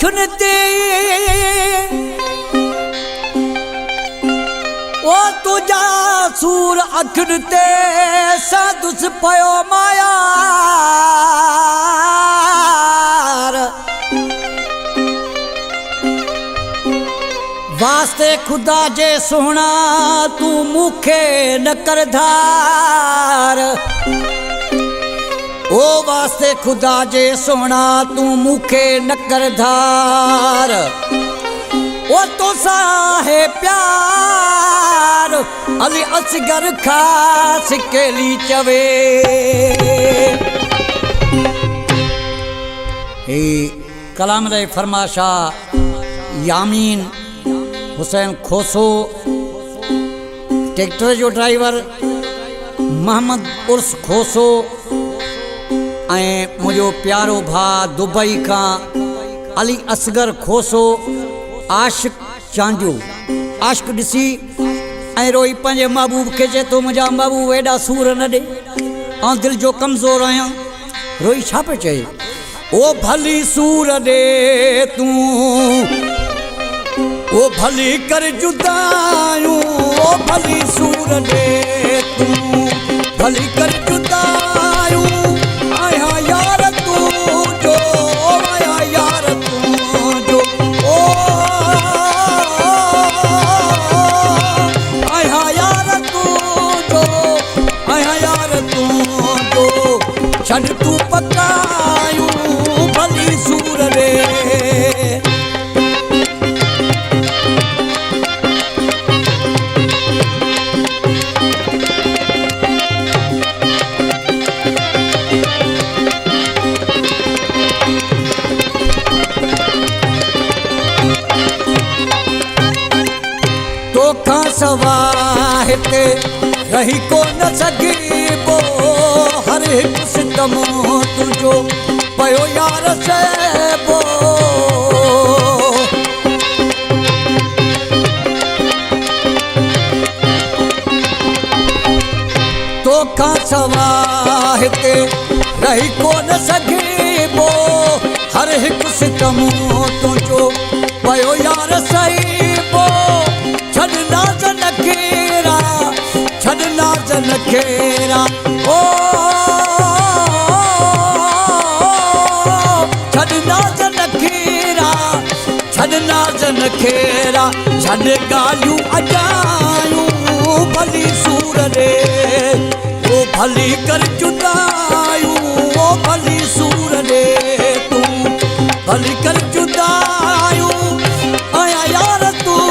अखियुनि ते ओ तुझा सूर अखियुनि ते साधुस पयो माया वास्ते खुदा जे सोना तू मूंखे न कर धार ओ वास्ते खुदा जे सोना तू मूंखे न कर धार ओ तोसां है प्यार अली असगर खास केली चवे हे कलाम दे फरमाशा यामीन हुसैन खोसो ट्रैक्टर जो ड्राइवर मोहम्मद उर्स खोसो ऐं मुझो प्यारो भाउ दुबई का अली असगर खोसो आशिक चांजू आशिक ॾिसी ऐं रोई पंहिंजे महबूब खे चए थो मुंहिंजा महबूब एॾा सूर न ॾे ऐं दिलि जो कमज़ोर आहियां रोई छा पियो चए ओ भली सूर ॾे तूं ओ भली कर जुदायूं ओ भली सूर ॾे तूं भली कर जुदायूं आया यार तूं जो आया यार तूं जो ओ आया यार तूं जो आया यार तूं जो छॾ तूं पकायूं भली सूर ॾे सवा हिते रही को न सघिबो हर हिकु सितम तुंहिंजो पयो यार सहबो तोखां सवा हिते रही को न सघिबो हर हिकु सितम तुंहिंजो पयो यार सहबो छॾना जन खेरा छॾना जन खेरा ओ छॾना जन खेरा छॾना जन खेरा छॾ ॻाल्हियूं अजायूं भली सूर ॾे ओ भली कर जुदायूं ओ भली सूर ॾे तूं भली कर जुदायूं आया यार तूं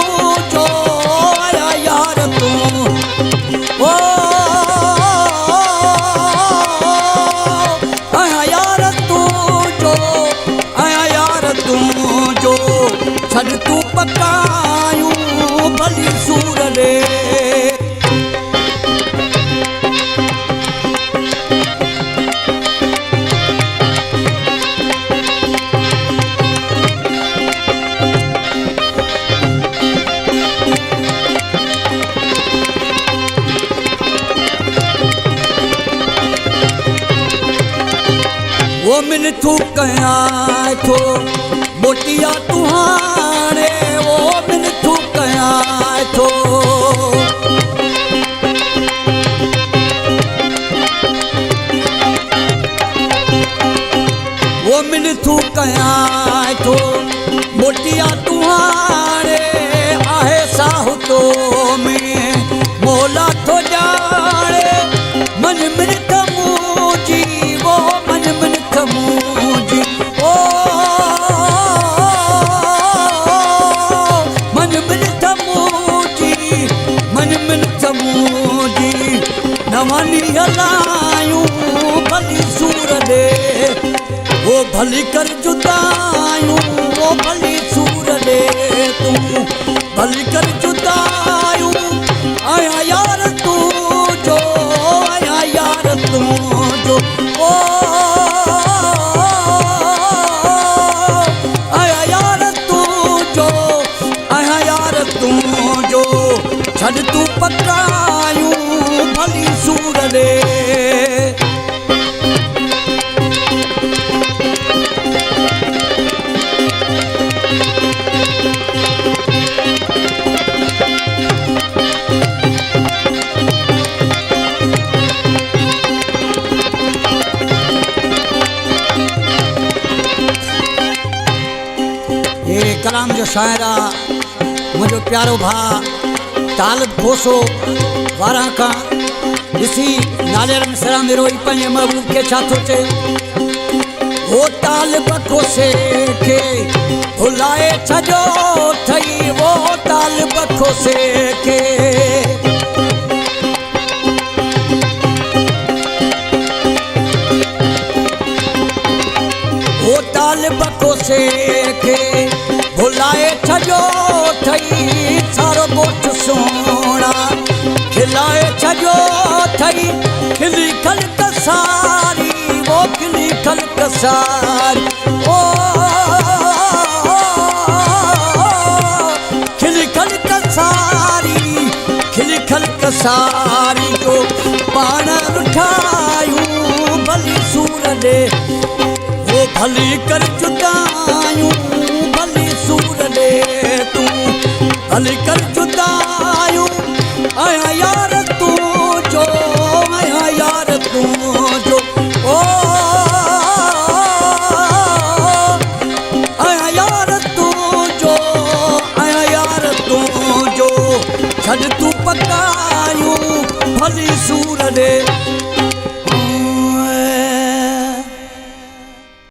जो छॾ तूं पकायूं भली सूर ॾे वो मिल तू कयां थो मोटिया तूं हाणे वो मिल तू कयां थो वो मिल तू कयां थो मोटिया तूं हाणे आहे साहु तो में मोला थो ॼाणे मन मिनट मुंहिंजी वो मन मिनट मुंहिंजी ओ मन मिनट मुंहिंजी नवानी हलायूं भली सूर ॾे वो भली कर जुदायूं वो भली सूर ॾे तूं भली कर जुदायूं आया यार तूं जो आया यार तूं जो ओ आया यार तूं जो आया यार तूं जो छॾ तूं पकायूं भली सूर ॾे सलाम जो शायर आ मुझो प्यारो भा ताल खोसो वारा का ॾिसी नालेर में सलाम रोई पंहिंजे महबूब के छा थो चए वो ताल बखोसे के भुलाए छजो थई वो ताल बखोसे के वो ताल बखोसे के भुलाए छजो थई सारो गोठ सोना खिलाए छजो थई खिली खलक सारी वो खिली खलक सारी ओ खिली खलक सारी खिली खलक सारी जो पाण उठायूं भली सूर दे वो भली कर जुदायूं भली सूर दे तू भली कर जुदायूं आया यार तू जो आया यार तू जो ओ आया यार तू जो आया यार तू जो छड़ तू पकायूं भली सूर दे